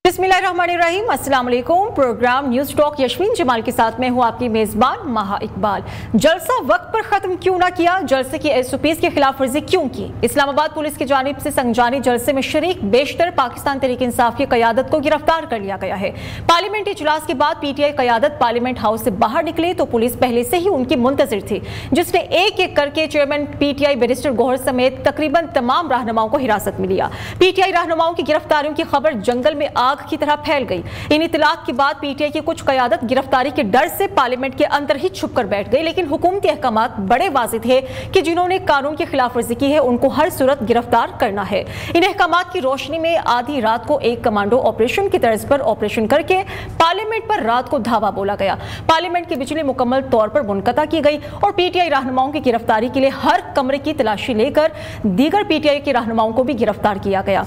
बिस्मिल्लाहिर्रहमानिर्रहीम, अस्सलाम वालेकुम। प्रोग्राम न्यूज टॉक यशमीन जमाल के साथ में हूँ आपकी मेजबान महा इकबाल। जलसा वक्त पर खत्म क्यों ना किया, जलसे की SOPs की खिलाफ वर्जी क्यों की? इस्लामाबाद पुलिस की जानिब से संगजानी जलसे में शरीक बेशतर पाकिस्तान तहरीक इंसाफ की क़यादत को गिरफ्तार कर लिया गया है। पार्लियामेंट इजलास के बाद PTI क़यादत पार्लियामेंट हाउस से बाहर निकले तो पुलिस पहले से ही उनकी मुंतजिर थी, जिसने एक एक करके चेयरमैन PTI बैरिस्टर गौहर समेत तकरीबन तमाम रहनुमाओं को हिरासत में लिया। PTI रहनुमाओं की गिरफ्तारियों की खबर जंगल में आग की तरह फैल गई। इन इतलात के बाद PTI की कुछ क़यादत गिरफ्तारी के डर से पार्लियामेंट के अंदर ही छुप कर बैठ गई, लेकिन हुकूमती अहकामात बड़े वाज़ेह थे कि जिन्होंने कानून की खिलाफ वर्जी की है उनको हर सूरत गिरफ्तार करना है। इन अहकामात की रोशनी में आधी रात को एक कमांडो ऑपरेशन की तर्ज पर ऑपरेशन करके पार्लियामेंट पर रात को धावा बोला गया। पार्लियामेंट की बिजली मुकम्मल तौर पर मुनक़ता की गई और PTI रहनुमाओं की गिरफ्तारी के लिए हर कमरे की तलाशी लेकर दीगर PTI के रहनुमाओं को भी गिरफ्तार किया गया।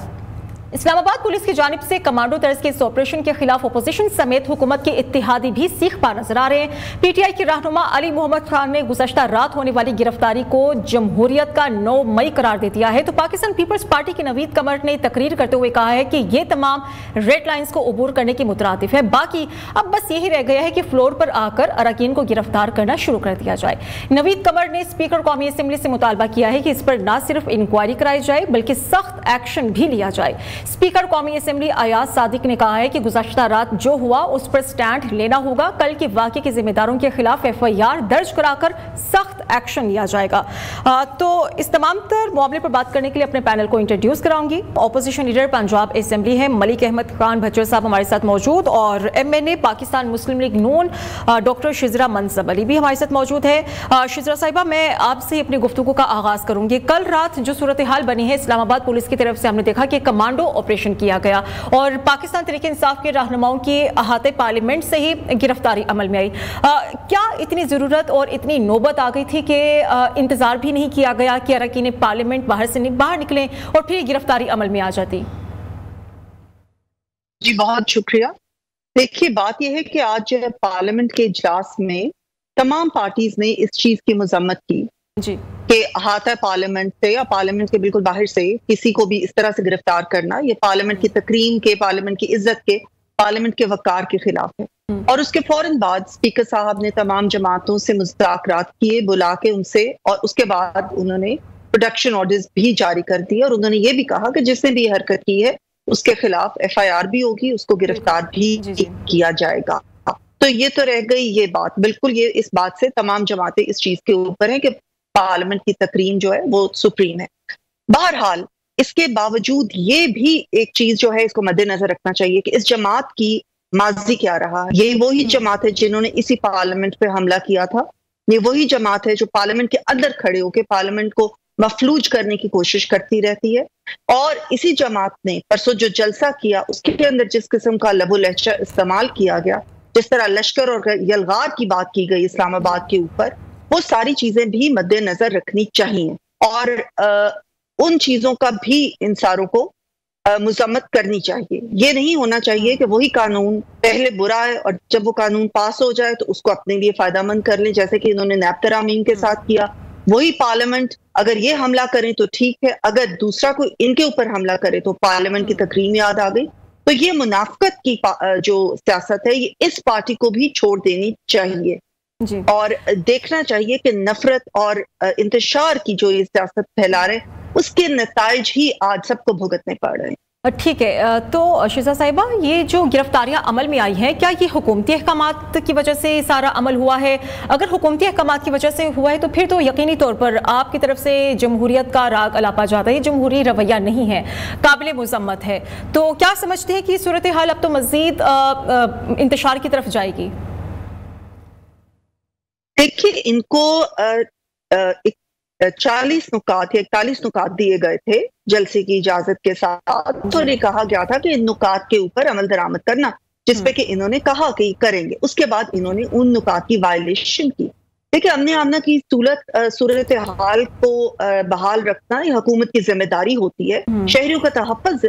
इस्लामाबाद पुलिस की जानिब से कमांडो तर्ज के इस ऑपरेशन के खिलाफ अपोजिशन समेत हुकूमत के इत्तेहादी भी सीख पा नजर आ रहे हैं। PTI के रहनुमा अली मोहम्मद खान ने गुज़श्ता रात होने वाली गिरफ्तारी को जमहूरियत का 9 मई करार दे दिया है, तो पाकिस्तान पीपल्स पार्टी के नवीद कमर ने तकरीर करते हुए कहा है कि ये तमाम रेड लाइन्स को अबूर करने की मुतरादिफ है। बाकी अब बस यही रह गया है कि फ्लोर पर आकर अरकान को गिरफ्तार करना शुरू कर दिया जाए। नवीद कमर ने स्पीकर कौमी असम्बली से मुतालबा किया है कि इस पर न सिर्फ इंक्वायरी कराई जाए बल्कि सख्त एक्शन भी लिया जाए। स्पीकर कौमी असम्बली अयाज सादिक ने कहा है कि गुज़श्ता रात जो हुआ उस पर स्टैंड लेना होगा। कल के वाक़े के जिम्मेदारों के खिलाफ FIR दर्ज कराकर सख्त एक्शन लिया जाएगा। तो इस तमाम तर मामले पर बात करने के लिए अपने पैनल को इंट्रोड्यूस कराऊंगी। ऑपोजिशन लीडर पंजाब असम्बली है मलिक अहमद खान भच्चर साहब हमारे साथ मौजूद, और MNA पाकिस्तान मुस्लिम लीग नून डॉक्टर शिजरा मंसब अली भी हमारे साथ मौजूद है। शिजरा साहिबा, मैं आपसे अपनी गुफ्तगू का आगाज करूंगी। कल रात जो सूरत हाल बनी है, इस्लामाबाद पुलिस की तरफ से हमने देखा कि कमांडो ऑपरेशन किया गया और पाकिस्तान तहरीक इंसाफ के रहनुमाओं की अहाते पार्लियामेंट से ही गिरफ्तारी अमल में आई। क्या इतनी ज़रूरत और इतनी नौबत आ गई थी कि इंतजार भी नहीं किया गया कि अरकान पार्लियामेंट बाहर निकलें और फिर गिरफ्तारी अमल में आ जाती? जी बहुत शुक्रिया। देखिए, बात यह है कि आज पार्लियामेंट के इजलास में तमाम पार्टीज ने इस चीज की मजम्मत की जी कि अहाता पार्लियामेंट से या पार्लियामेंट के बिल्कुल बाहर से किसी को भी इस तरह से गिरफ्तार करना, ये पार्लियामेंट की तकरीम के, पार्लियामेंट की इज्जत के, पार्लियामेंट के वकार के खिलाफ है। और उसके फौरन बाद स्पीकर साहब ने तमाम जमातों से मुज़ाकरात किए, बुला के उनसे, और उसके बाद उन्होंने प्रोटेक्शन ऑर्डर्स भी जारी कर दिए और उन्होंने ये भी कहा कि जिसने भी हरकत की है उसके खिलाफ FIR भी होगी, उसको गिरफ्तार भी किया जाएगा। तो ये तो रह गई ये बात, बिल्कुल ये इस बात से तमाम जमातें इस चीज के ऊपर है कि पार्लियामेंट की तकरीम जो है वो सुप्रीम है। बहरहाल इसके बावजूद ये भी एक चीज जो है इसको मद्देनजर रखना चाहिए कि इस जमात की माजी क्या रहा है। ये वही जमात है जिन्होंने इसी पार्लियामेंट पे हमला किया था, ये वही जमात है जो पार्लियामेंट के अंदर खड़े होकर पार्लियामेंट को मफलूज करने की कोशिश करती रहती है। और इसी जमात ने परसों जो जलसा किया उसके अंदर जिस किस्म का लबो लहजा इस्तेमाल किया गया, जिस तरह लश्कर और यलगार की बात की गई इस्लामाबाद के ऊपर, वो सारी चीजें भी मद्देनजर रखनी चाहिए और उन चीजों का भी इंसारों को मजम्मत करनी चाहिए। ये नहीं होना चाहिए कि वही कानून पहले बुरा है और जब वो कानून पास हो जाए तो उसको अपने लिए फायदामंद कर लें, जैसे कि इन्होंने नैब तरामीम के साथ किया। वही पार्लियामेंट अगर ये हमला करें तो ठीक है, अगर दूसरा कोई इनके ऊपर हमला करे तो पार्लियामेंट की तकरीम याद आ गई। तो ये मुनाफकत की जो सियासत है ये इस पार्टी को भी छोड़ देनी चाहिए जी। और देखना चाहिए कि नफरत और इंतशार की जो ये सियासत फैला रहे उसके नताइज ही आज सबको भुगतने पड़ रहे हैं। ठीक है, तो शिजा साहिबा, ये जो गिरफ्तारियां अमल में आई हैं, क्या ये हुकूमती अहकामात की वजह से सारा अमल हुआ है? अगर हुकूमती अहकामात की वजह से हुआ है तो फिर तो यकीनी तौर पर आपकी तरफ से जमहूरियत का राग अलापा जाता है, जमहूरी रवैया नहीं है, काबिल मुज़म्मत है। तो क्या समझते हैं कि सूरत हाल अब तो मज़ीद इंतशार की तरफ जाएगी? देखिए, इनको 40 नुकात या 41 नुकात दिए गए थे जलसे की इजाजत के साथ, तो इन्हें कहा गया था कि इन नुकात के ऊपर अमल दरामद करना, जिसपे कि इन्होंने कहा कि करेंगे। उसके बाद इन्होंने उन नुकात की वायलेशन की। देखिए, अमन आमना की सूरत हाल को बहाल रखना ये हुकूमत की जिम्मेदारी होती है, शहरियों का तहफ़्फ़ुज़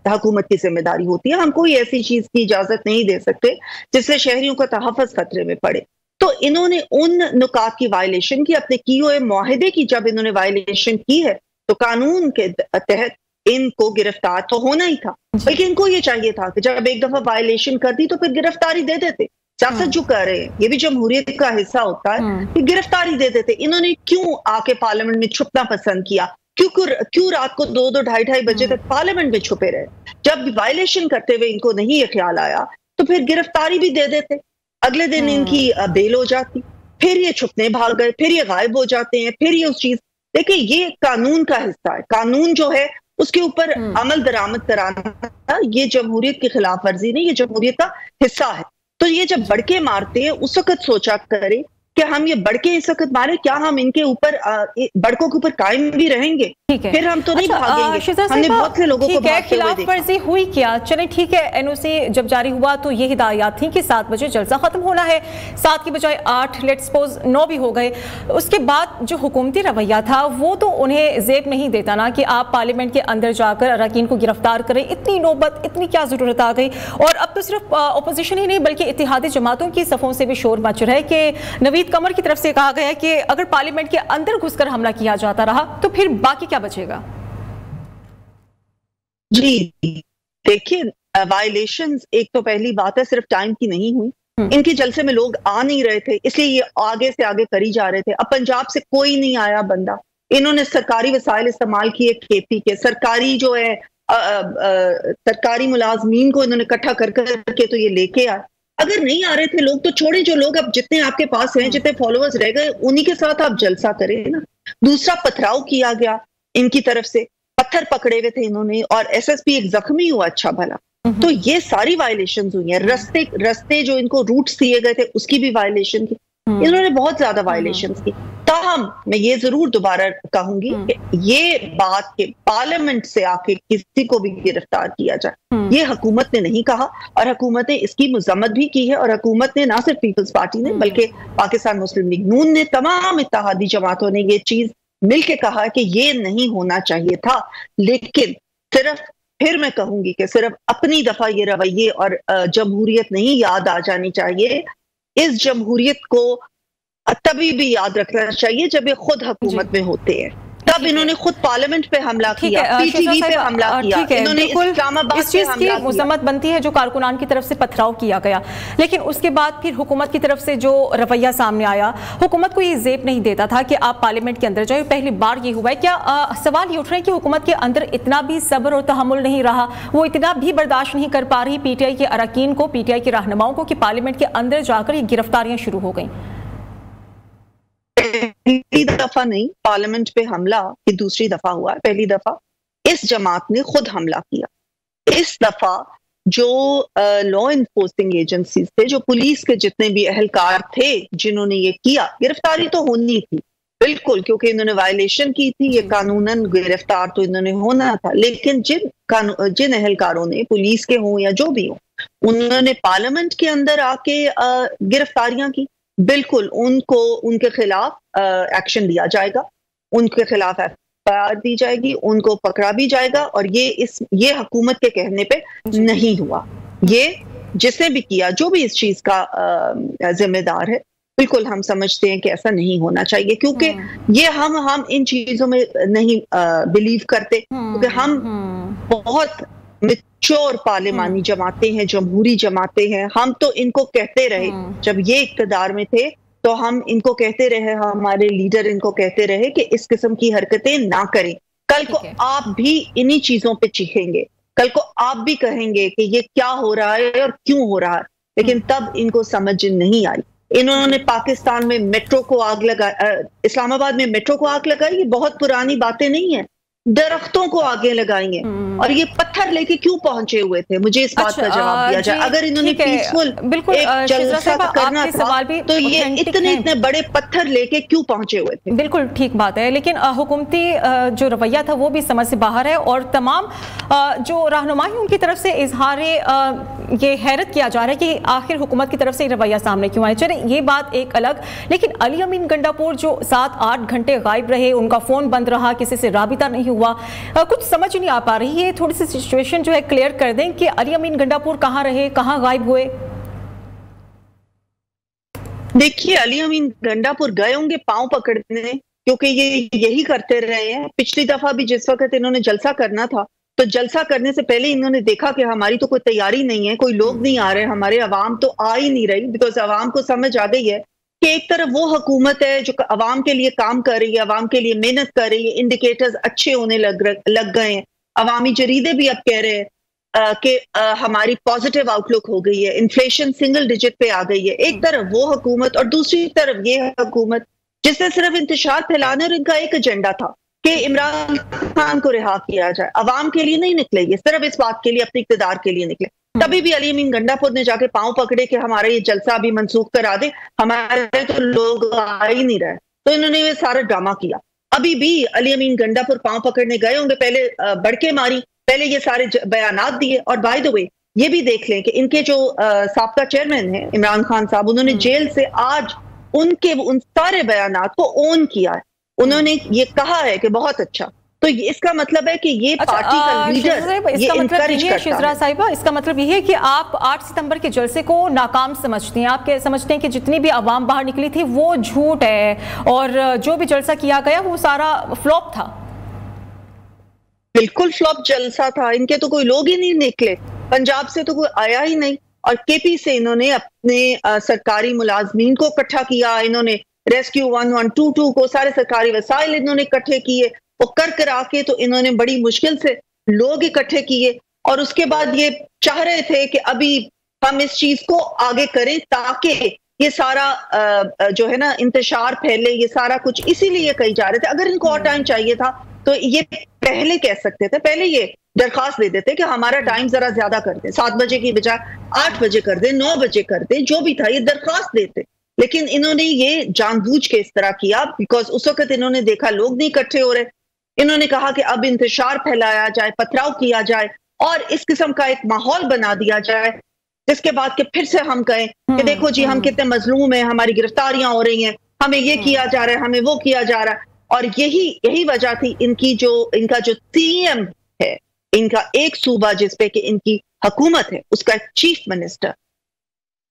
हुकूमत की जिम्मेदारी होती है। हम कोई ऐसी चीज की इजाजत नहीं दे सकते जिससे शहरियों का तहफ़्फ़ुज़ खतरे में पड़े। तो इन्होंने उन नुकात की वायलेशन की, अपने किए हुए मुआहदे की जब इन्होंने वायलेशन की है तो कानून के तहत इनको गिरफ्तार तो होना ही था, बल्कि इनको ये चाहिए था कि जब एक दफा वायलेशन कर दी तो फिर गिरफ्तारी दे देते। सियासत जो कर रहे हैं ये भी जमहूरियत का हिस्सा होता है कि गिरफ्तारी दे देते। इन्होंने क्यों आके पार्लियामेंट में छुपना पसंद किया? क्यों रात को 2-2, ढाई बजे तक पार्लियामेंट में छुपे रहे? जब वायलेशन करते हुए इनको नहीं ये ख्याल आया तो फिर गिरफ्तारी भी दे देते, अगले दिन इनकी बेल हो जाती, फिर ये छुपने भाग गए, फिर ये गायब हो जाते हैं, फिर ये उस चीज। देखिए ये कानून का हिस्सा है, कानून जो है उसके ऊपर अमल दरामद कराना ये जमहूरियत की खिलाफ वर्जी नहीं, ये जमहूरियत का हिस्सा है। तो ये जब बड़के मारते हैं उस वक्त सोचा करें कि हम ये बड़के इस वक्त मारे, क्या हम इनके ऊपर बड़कों के ऊपर कायम भी रहेंगे? फिर हम तो नहीं भागेंगे। हमने बहुत से लोगों को खिलाफ वर्जी हुई क्या? चले ठीक है, एनओसी जब जारी हुआ तो ये हिदायत थी कि 7 बजे जलसा खत्म होना है, 7 की बजाय 8, लेट्स सपोज 9 भी हो गए। उसके बाद जो हुकूमती रवैया था वो तो उन्हें जेब नहीं देता ना कि आप पार्लियामेंट के अंदर जाकर अरकान को गिरफ्तार करें। इतनी नौबत, इतनी क्या जरूरत आ गई? और अब तो सिर्फ अपोजिशन ही नहीं बल्कि इत्तेहादी जमातों की सफों से भी शोर मच रहा है कि नवीद कमर की तरफ से कहा गया है कि अगर पार्लियामेंट के अंदर घुसकर हमला किया जाता रहा तो फिर बाकी क्या बचेगा? जी देखिए, वायलेशंस एक तो पहली बात है सिर्फ टाइम की नहीं हुई, इनके जलसे में लोग आ नहीं रहे थे इसलिए ये आगे से आगे करी जा रहे थे। अब पंजाब से कोई नहीं आया बंदा, इन्होंने सरकारी वसाइल इस्तेमाल किए, खेती के सरकारी जो है सरकारी मुलाजमीन को इन्होंने इकट्ठा कर करके तो ये लेके आए। अगर नहीं आ रहे थे लोग तो छोड़े, जो लोग अब जितने आपके पास हैं, जितने फॉलोअर्स रह गए उन्हीं के साथ आप जलसा करें ना। दूसरा, पथराव किया गया इनकी तरफ से, पत्थर पकड़े हुए थे इन्होंने और एसएसपी एक जख्मी हुआ अच्छा भला। तो ये सारी वायलेशंस हुई हैं। रस्ते जो इनको रूट्स दिए गए थे उसकी भी वायलेशन की, इन्होंने बहुत ज्यादा वायलेशंस की। ताहम मैं ये जरूर दोबारा कहूंगी कि ये बात के पार्लियामेंट से आके किसी को भी गिरफ्तार किया जाए, ये हुकूमत ने नहीं कहा और हुकूमत ने इसकी मजम्मत भी की है। और हुकूमत ने ना सिर्फ पीपल्स पार्टी ने बल्कि पाकिस्तान मुस्लिम लीग नून ने, तमाम इत्तेहादी जमातों ने ये चीज मिलके कहा कि ये नहीं होना चाहिए था। लेकिन फिर मैं कहूंगी कि सिर्फ अपनी दफा ये रवैये और जमहूरियत नहीं याद आ जानी चाहिए, इस जमहूरियत को तभी भी याद रखना चाहिए जब ये खुद हुकूमत में होते हैं। तब इन्होंने खुद पार्लियामेंट पे हमला किया, पीटीवी पे हमला किया, इन्होंने इस्लामाबाद इस चीज की मुजम्मत बनती है जो कारकुनान की तरफ से पथराव किया गया। लेकिन उसके बाद फिर हुकूमत की तरफ से जो रवैया सामने आया, हुकूमत को ये जेब नहीं देता था कि आप पार्लियामेंट के अंदर जाए। पहली बार ये हुआ है। क्या सवाल ये उठ रहे हैं कि हुकूमत के अंदर इतना भी सब्र और तहम्मुल नहीं रहा, वो इतना भी बर्दाश्त नहीं कर पा रही पीटीआई के अरकान को, पीटीआई के रहनुमाओं को, कि पार्लियामेंट के अंदर जाकर ये गिरफ्तारियां शुरू हो गई? पहली दफा नहीं, पार्लियामेंट पे हमला ये दूसरी दफा हुआ है। पहली दफा इस जमात ने खुद हमला किया। इस दफा जो लॉ इन्फोर्सिंग एजेंसीज थे, जो पुलिस के जितने भी अहलकार थे जिन्होंने ये किया, गिरफ्तारी तो होनी थी बिल्कुल, क्योंकि इन्होंने वायलेशन की थी, ये कानूनन गिरफ्तार तो इन्होंने होना था। लेकिन जिन अहलकारों ने, पुलिस के हों या जो भी हो, उन्होंने पार्लियामेंट के अंदर आके गिरफ्तारियां की, बिल्कुल उनको, उनके खिलाफ एक्शन लिया जाएगा, उनके खिलाफ एफआईआर दी जाएगी, उनको पकड़ा भी जाएगा। और ये हुकूमत के कहने पे नहीं हुआ। ये जिसने भी किया, जो भी इस चीज का जिम्मेदार है, बिल्कुल हम समझते हैं कि ऐसा नहीं होना चाहिए, क्योंकि ये हम इन चीजों में नहीं बिलीव करते, क्योंकि हम बहुत मैच्योर पार्लिमानी जमाते हैं, जमहूरी जमाते हैं। हम तो इनको कहते रहे, जब ये इक्तदार में थे तो हम इनको कहते रहे, हमारे लीडर इनको कहते रहे कि इस किस्म की हरकतें ना करें। कल को आप भी इन्हीं चीजों पे चीखेंगे, कल को आप भी कहेंगे कि ये क्या हो रहा है और क्यों हो रहा है। लेकिन तब इनको समझ नहीं आई। इन्होंने पाकिस्तान में मेट्रो को आग लगाई, इस्लामाबाद में मेट्रो को आग लगाई, ये बहुत पुरानी बातें नहीं है। दरख्तों को आगे लगाएंगे। और ये पत्थर लेके क्यों पहुंचे हुए थे, मुझे इस बात का जवाब दिया जाए। अगर इन्होंने पीसफुल बिल्कुल जलसा करना था तो ये इतने बड़े पत्थर लेके क्यों पहुंचे हुए थे? बिल्कुल ठीक बात है, लेकिन हुकूमती जो रवैया था वो भी समझ से बाहर है। और तमाम जो रहनुमाई उनकी तरफ से इजहार ये हैरत किया जा रहा है कि आखिर हुकूमत की तरफ से रवैया सामने क्यों आए। चले ये बात एक अलग, लेकिन अली अमीन गंडापुर जो 7-8 घंटे गायब रहे, उनका फोन बंद रहा, किसी से राबिता नहीं हुआ, कुछ समझ नहीं आ पा रही है। थोड़ी सी सिचुएशन जो है क्लियर कर दें कि अली अमीन गंडापुर कहां रहे, कहां गायब हुए? देखिए, अली अमीन गंडापुर गए होंगे पांव पकड़ने, क्योंकि ये यही करते रहे हैं। पिछली दफा भी जिस वक्त इन्होंने जलसा करना था तो जलसा करने से पहले इन्होंने देखा कि हमारी तो कोई तैयारी नहीं है, कोई लोग नहीं आ रहे, हमारे अवाम तो आ ही नहीं रही, बिकॉज अवाम को समझ आ गई है कि एक तरफ वो हुकूमत है जो अवाम के लिए काम कर रही है, अवाम के लिए मेहनत कर रही है, इंडिकेटर्स अच्छे होने लग गए हैं, अवामी जरीदे भी अब कह रहे हैं कि हमारी पॉजिटिव आउटलुक हो गई है, इन्फ्लेशन सिंगल डिजिट पे आ गई है। एक तरफ वो हुकूमत और दूसरी तरफ ये हुकूमत जिसने सिर्फ इंतशार फैलाने और इनका एक एजेंडा था कि इमरान खान को रिहा किया जाए, अवाम के लिए नहीं निकले, ये सिर्फ इस बात के लिए, अपने इक़्तिदार के लिए निकले। तभी भी अली अमीन गंडापुर ने जाके पांव पकड़े कि हमारा ये जलसा अभी मनसूख करा दे, हमारे तो लोग आ ही नहीं रहे, तो इन्होंने ये सारा ड्रामा किया। अभी भी अली अमीन गंडापुर पांव पकड़ने गए होंगे, पहले बड़के मारी, पहले ये सारे बयानात दिए। और बाय द वे ये भी देख लें कि इनके जो साबका चेयरमैन है इमरान खान साहब, उन्होंने जेल से आज उनके उन सारे बयानात को ओन किया है, उन्होंने ये कहा है कि बहुत अच्छा। तो इसका मतलब है कि ये पार्टी का लीडर ये इनकरेज करता है। शिजरा साहिबा, इसका मतलब ये है कि आप 8 सितंबर के जलसे को नाकाम समझती हैं, आप समझते हैं कि जितनी भी आवाम बाहर निकली थी वो झूठ है और जो भी जलसा किया गया वो सारा फ्लॉप था। बिल्कुल फ्लॉप जलसा था, इनके तो कोई लोग ही नहीं निकले, पंजाब से तो कोई आया ही नहीं, और केपी से इन्होंने अपने सरकारी मुलाजमीन को इकट्ठा किया, इन्होंने रेस्क्यू 1122 को सारे सरकारी वसाइल इन्होंने इकट्ठे किए, वो कर करा के तो इन्होंने बड़ी मुश्किल से लोग इकट्ठे किए, और उसके बाद ये चाह रहे थे कि अभी हम इस चीज को आगे करें ताकि ये सारा जो है ना इंतशार फैले, ये सारा कुछ इसीलिए कही जा रहे थे। अगर इनको और टाइम चाहिए था तो ये पहले कह सकते थे, पहले ये दरखास्त दे देते कि हमारा टाइम जरा ज्यादा कर दें, 7 बजे की बजाय 8 बजे कर दें, 9 बजे कर दें, जो भी था ये दरखास्त देते। लेकिन इन्होंने ये जानबूझ के इस तरह किया बिकॉज उस वक्त इन्होंने देखा लोग नहीं इकट्ठे हो रहे, इन्होंने कहा कि अब इंतशार फैलाया जाए, पथराव किया जाए और इस किस्म का एक माहौल बना दिया जाए, जिसके बाद के फिर से हम कहें कि देखो जी हम कितने मजलूम हैं, हमारी गिरफ्तारियां हो रही हैं, हमें ये किया जा रहा है, हमें वो किया जा रहा है। और यही वजह थी इनका जो सीएम है, इनका एक सूबा जिसपे कि इनकी हुकूमत है, उसका एक चीफ मिनिस्टर,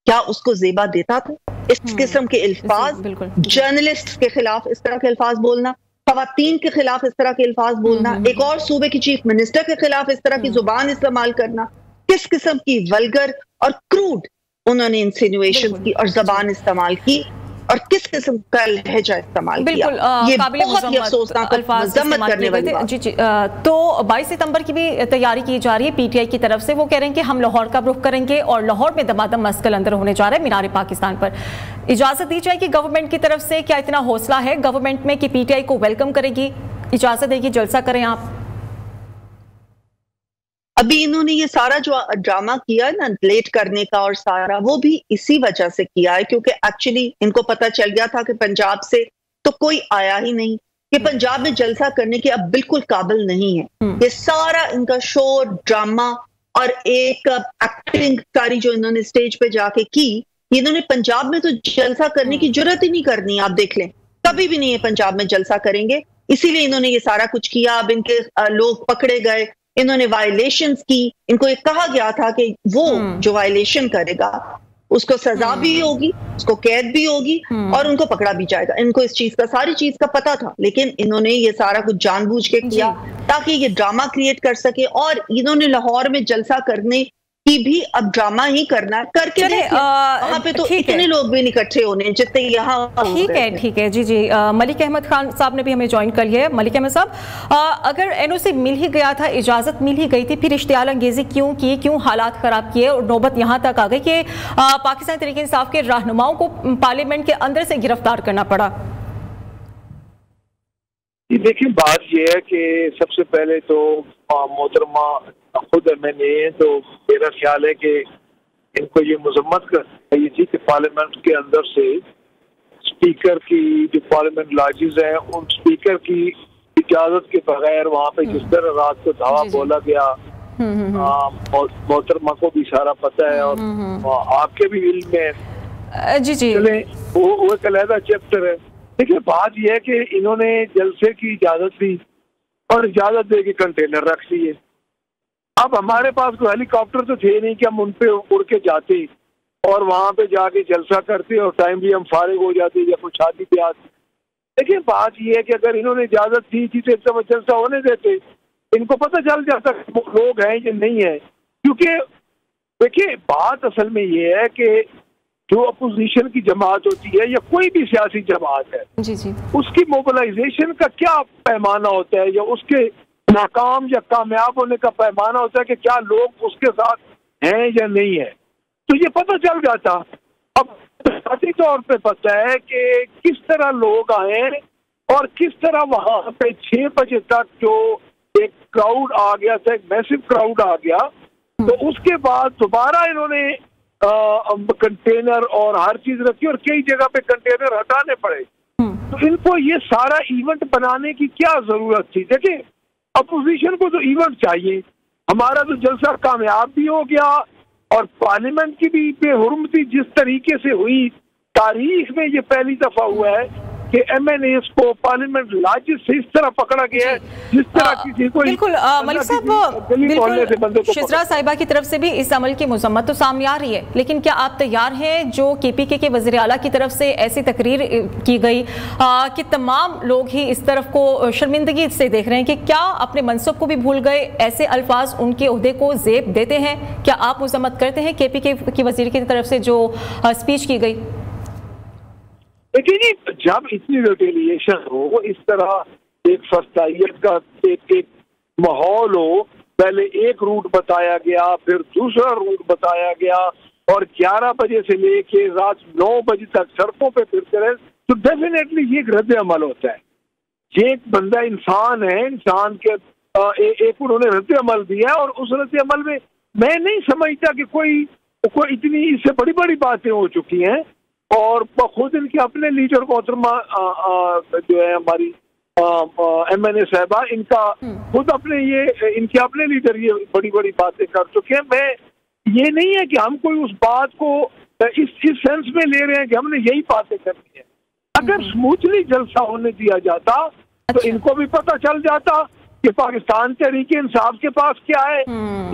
क्या उसको जेबा देता था इस किस्म के अल्फाज, जर्नलिस्ट के खिलाफ इस तरह के अल्फाज बोलना, खवातीन के खिलाफ इस तरह के अल्फाज बोलना, एक और सूबे की चीफ मिनिस्टर के खिलाफ इस तरह की जुबान इस्तेमाल करना, किस किस्म की वल्गर और क्रूड उन्होंने इंसिनुएशन की और जबान इस्तेमाल की और किस किस्म का लहजा इस्तेमाल किया, ये बहुत ही अफसोसनाक मजम्मत करने वाली बात। जी। तो 22 सितंबर की भी तैयारी की जा रही है पीटीआई की तरफ से, वो कह रहे हैं कि हम लाहौर का रुख करेंगे और लाहौर में दमादम मस्कल अंदर होने जा रहा है मीनार पाकिस्तान पर। इजाजत दी जाएगी गवर्नमेंट की तरफ से? क्या इतना हौसला है गवर्नमेंट में कि पीटीआई को वेलकम करेगी, इजाजत देगी, जलसा करें आप? अभी इन्होंने ये सारा जो ड्रामा किया है ना लेट करने का और सारा, वो भी इसी वजह से किया है क्योंकि एक्चुअली इनको पता चल गया था कि पंजाब से तो कोई आया ही नहीं, कि पंजाब में जलसा करने के अब बिल्कुल काबिल नहीं है। ये सारा इनका शो ड्रामा और एक एक्टिंग सारी जो इन्होंने स्टेज पे जाके की, इन्होंने पंजाब में तो जलसा करने की जरूरत ही नहीं करनी, आप देख लें कभी भी नहीं है पंजाब में जलसा करेंगे, इसीलिए इन्होंने ये सारा कुछ किया। अब इनके लोग पकड़े गए, इन्होंने वायलेशंस की, इनको ये कहा गया था कि वो जो वायलेशन करेगा उसको सजा भी होगी, उसको कैद भी होगी और उनको पकड़ा भी जाएगा। इनको इस चीज का, सारी चीज का पता था, लेकिन इन्होंने ये सारा कुछ जानबूझ के किया ताकि ये ड्रामा क्रिएट कर सके। और इन्होंने लाहौर में जलसा करने की भी अब ड्रामा ही करना है, करके वहां पे तो इतने लोग भी नहीं इकट्ठे होने जितने यहाँ। ठीक है जी। मलिक अहमद खान साहब ने भी हमें ज्वाइन कर लिया है। मलिक अहमद साहब, अगर एनओसी मिल ही गया था, इजाजत मिल ही गई थी, फिर इश्तियाल अंगेजी क्यों की, क्यों हालात खराब किए और नौबत यहाँ तक आ गई कि पाकिस्तान तहरीक इंसाफ के रहनुमाओं को पार्लियामेंट के अंदर से गिरफ्तार करना पड़ा? देखिए बात यह है कि सबसे पहले तो मोहतरमा खुद मैंने, तो मेरा ख्याल है कि इनको ये मजम्मत कर चाहिए थी कि पार्लियामेंट के अंदर से स्पीकर की जो पार्लियामेंट लॉजेस हैं उन स्पीकर की इजाजत के बगैर वहाँ पे जिस तरह रात को धावा बोला गया, मोहतरमा को भी सारा पता है और आपके भी इल्म में जी। चले वो एक अलहदा चैप्टर है। देखिए बात यह है कि इन्होंने जलसे की इजाजत दी और इजाजत दे के कंटेनर रख दिए। अब हमारे पास कोई हेलीकॉप्टर तो थे नहीं कि हम उन पे उड़ के जाते और वहां पे जाके जलसा करते और टाइम भी हम फारिग हो जाते या कुछ शादी पे आते। देखिए बात यह है कि अगर इन्होंने इजाजत दी थी तो एक समय जलसा होने देते, इनको पता चल जाता लोग हैं या नहीं है। क्योंकि देखिए बात असल में ये है कि जो अपोजिशन की जमात होती है या कोई भी सियासी जमात है जी जी, उसकी मोबिलाइजेशन का क्या पैमाना होता है, या उसके नाकाम या कामयाब होने का पैमाना होता है कि क्या लोग उसके साथ हैं या नहीं है, तो ये पता चल जाता। अब जाती तौर पे पता है कि किस तरह लोग आए और किस तरह वहां पे 6 बजे तक जो एक क्राउड आ गया था, एक मैसिव क्राउड आ गया, तो उसके बाद दोबारा इन्होंने कंटेनर और हर चीज रखी और कई जगह पे कंटेनर हटाने पड़े। तो इनको ये सारा इवेंट बनाने की क्या जरूरत थी? देखिए अपोजिशन को तो इवेंट चाहिए, हमारा तो जलसा कामयाब भी हो गया और पार्लियामेंट की भी बेहुरमती जिस तरीके से हुई, तारीख में ये पहली दफा हुआ है कि MNAs को पार्लियामेंट लाजिज से इस तरह पकड़ा गया है जिस तरह किसी को। बिल्कुल मलिक साहब, बिल्कुल शिजरा साहिबा की तरफ से भी इस अमल की मजम्मत तो सामने आ रही है, लेकिन क्या आप तैयार हैं जो KPK के वज़ीर आला की तरफ से ऐसी तकरीर की गई कि तमाम लोग ही इस तरफ को शर्मिंदगी से देख रहे हैं कि क्या अपने मनसब को भी भूल गए, ऐसे अल्फाज उनके ओहदे को ज़ेब देते हैं? क्या आप मजम्मत करते हैं KPK की वज़ीर की तरफ से जो स्पीच की गई? देखिए जी, जब इतनी रिटेलिएशन हो, इस तरह एक फस्तायत का एक माहौल हो, पहले एक रूट बताया गया, फिर दूसरा रूट बताया गया और 11 बजे से लेके रात 9 बजे तक सड़कों पे फिरते रहे, तो डेफिनेटली ये एक रद्द अमल होता है। ये एक बंदा इंसान है, इंसान के एक उन्होंने रद्द अमल दिया और उस रद्द अमल में मैं नहीं समझता कि कोई इतनी इससे बड़ी बड़ी बातें हो चुकी हैं। और खुद इनके अपने लीडर मोहतरमा जो है हमारी MNA साहबा, इनका खुद अपने इनके अपने लीडर ये बड़ी बड़ी बातें कर चुके हैं। मैं ये नहीं है कि हम कोई उस बात को इस सेंस में ले रहे हैं कि हमने यही बातें करनी है। अगर स्मूथली जलसा होने दिया जाता तो इनको भी पता चल जाता कि पाकिस्तान तहरीक इंसाफ के पास क्या है,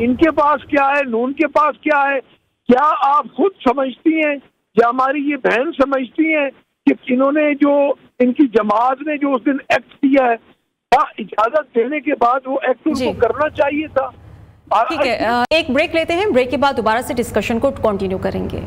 इनके पास क्या है, नून के पास क्या है। क्या आप खुद समझती हैं या हमारी ये बहन समझती हैं कि इन्होंने जो इनकी जमात ने जो उस दिन एक्ट किया है, इजाजत देने के बाद वो एक्ट उनको करना चाहिए था? ठीक है, एक ब्रेक लेते हैं, ब्रेक के बाद दोबारा से डिस्कशन को कंटिन्यू करेंगे।